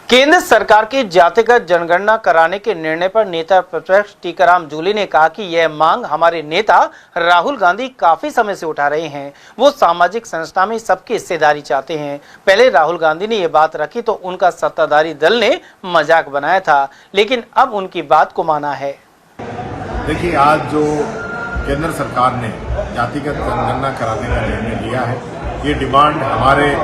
केंद्र सरकार की जातिगत जनगणना कराने के निर्णय पर नेता प्रतिपक्ष टीकाराम जूली ने कहा कि यह मांग हमारे नेता राहुल गांधी काफी समय से उठा रहे हैं। वो सामाजिक संस्था में सबकी हिस्सेदारी चाहते हैं। पहले राहुल गांधी ने यह बात रखी तो उनका सत्ताधारी दल ने मजाक बनाया था, लेकिन अब उनकी बात को माना है। देखिए, आज जो केंद्र सरकार ने जातिगत जनगणना कराने का निर्णय लिया है, ये डिमांड हमारे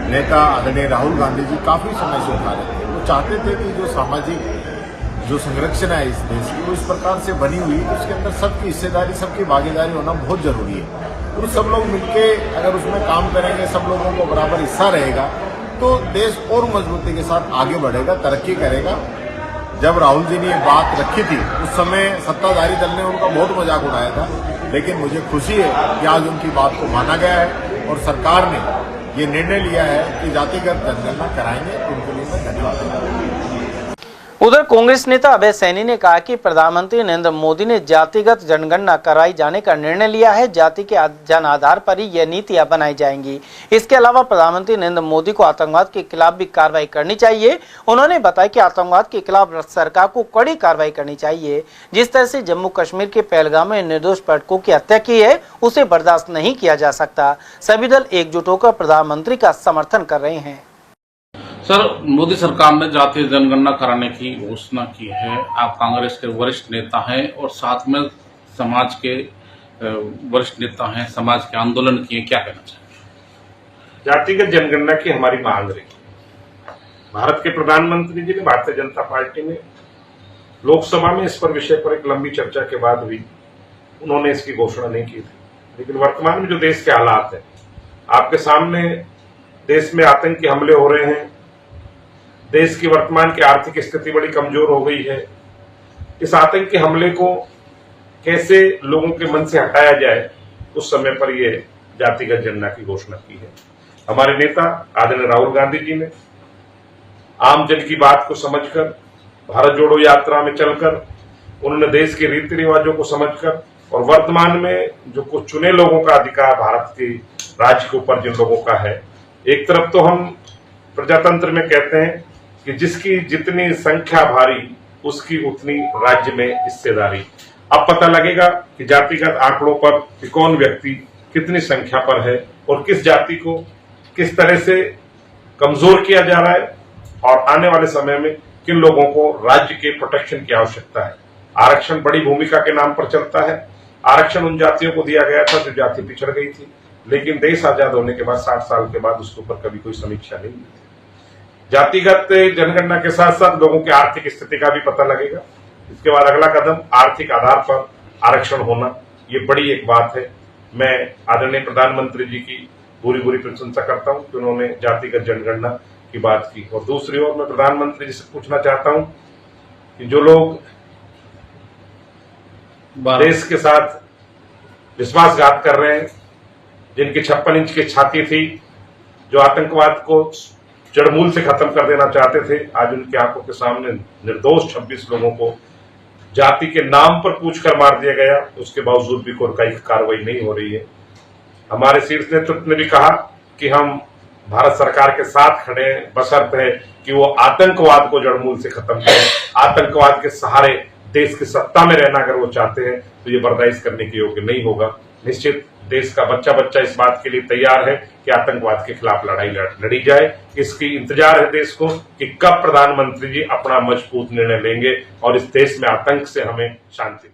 नेता आदरणीय राहुल गांधी जी काफी समय से उठा रहे थे। वो चाहते थे कि जो सामाजिक जो संरचना है इस देश की, वो इस प्रकार से बनी हुई है, उसके अंदर सबकी हिस्सेदारी, सबकी भागीदारी होना बहुत जरूरी है। और सब लोग मिलके अगर उसमें काम करेंगे, सब लोगों को बराबर हिस्सा रहेगा, तो देश और मजबूती के साथ आगे बढ़ेगा, तरक्की करेगा। जब राहुल जी ने ये बात रखी थी, उस समय सत्ताधारी दल ने उनका बहुत मजाक उड़ाया था, लेकिन मुझे खुशी है कि आज उनकी बात को माना गया है और सरकार ने ये निर्णय लिया है कि जातिगत जनगणना कराएंगे। उनके लिए मैं धन्यवाद देता हूं। उधर कांग्रेस नेता अभय सैनी ने कहा कि प्रधानमंत्री नरेंद्र मोदी ने जातिगत जनगणना कराई जाने का निर्णय लिया है। जाति के जन आधार पर ही यह नीतियां बनाई जाएंगी। इसके अलावा प्रधानमंत्री नरेंद्र मोदी को आतंकवाद के खिलाफ भी कार्रवाई करनी चाहिए। उन्होंने बताया कि आतंकवाद के खिलाफ सरकार को कड़ी कार्रवाई करनी चाहिए। जिस तरह से जम्मू कश्मीर के पहलगाम में निर्दोष पर्यटकों की हत्या की है, उसे बर्दाश्त नहीं किया जा सकता। सभी दल एकजुट होकर प्रधानमंत्री का समर्थन कर रहे हैं। सर, मोदी सरकार ने जातीय जनगणना कराने की घोषणा की है। आप कांग्रेस के वरिष्ठ नेता हैं और साथ में समाज के वरिष्ठ नेता हैं, समाज के आंदोलन किए, क्या कहना चाहिए? जातिगत जनगणना की हमारी मांग रही। भारत के प्रधानमंत्री जी ने भारतीय जनता पार्टी में लोकसभा में इस पर विषय पर एक लंबी चर्चा के बाद भी उन्होंने इसकी घोषणा नहीं की थी। लेकिन वर्तमान में जो देश के हालात है, आपके सामने देश में आतंकी हमले हो रहे हैं, देश की वर्तमान की आर्थिक स्थिति बड़ी कमजोर हो गई है। इस आतंकी हमले को कैसे लोगों के मन से हटाया जाए, उस समय पर यह जातिगत जनगणना की घोषणा की है। हमारे नेता आदरणीय राहुल गांधी जी ने आम जन की बात को समझकर, भारत जोड़ो यात्रा में चलकर, उन्होंने देश के रीति रिवाजों को समझकर और वर्तमान में जो कुछ चुने लोगों का अधिकार भारत के राज्य के ऊपर जिन लोगों का है, एक तरफ तो हम प्रजातंत्र में कहते हैं कि जिसकी जितनी संख्या भारी, उसकी उतनी राज्य में हिस्सेदारी। अब पता लगेगा कि जातिगत आंकड़ों पर कि कौन व्यक्ति कितनी संख्या पर है और किस जाति को किस तरह से कमजोर किया जा रहा है और आने वाले समय में किन लोगों को राज्य के प्रोटेक्शन की आवश्यकता है। आरक्षण बड़ी भूमिका के नाम पर चलता है। आरक्षण उन जातियों को दिया गया था जो जाति पिछड़ गई थी, लेकिन देश आजाद होने के बाद 60 साल के बाद उसके ऊपर कभी कोई समीक्षा नहीं हुई। जातिगत जनगणना के साथ साथ लोगों की आर्थिक स्थिति का भी पता लगेगा। इसके बाद अगला कदम आर्थिक आधार पर आरक्षण होना, ये बड़ी एक बात है। मैं आदरणीय प्रधानमंत्री जी की पूरी प्रशंसा करता हूं कि उन्होंने जातिगत जनगणना की बात की। और दूसरी ओर मैं प्रधानमंत्री जी से पूछना चाहता हूं कि जो लोग देश के साथ विश्वासघात कर रहे हैं, जिनकी 56 इंच की छाती थी, जो आतंकवाद को जड़मूल से खत्म कर देना चाहते थे, आज उनकी आंखों के सामने निर्दोष 26 लोगों को जाति के नाम पर पूछकर मार दिया गया। उसके बावजूद भी कोई कार्रवाई नहीं हो रही है। हमारे शीर्ष नेतृत्व ने भी कहा कि हम भारत सरकार के साथ खड़े हैं, बशर्त है कि वो आतंकवाद को जड़मूल से खत्म करें। आतंकवाद के सहारे देश की सत्ता में रहना अगर वो चाहते हैं तो ये बर्दाश्त करने के योग्य नहीं होगा। निश्चित देश का बच्चा इस बात के लिए तैयार है कि आतंकवाद के खिलाफ लड़ाई लड़ी जाए। इसकी इंतजार है देश को कि कब प्रधानमंत्री जी अपना मजबूत निर्णय लेंगे और इस देश में आतंक से हमें शांति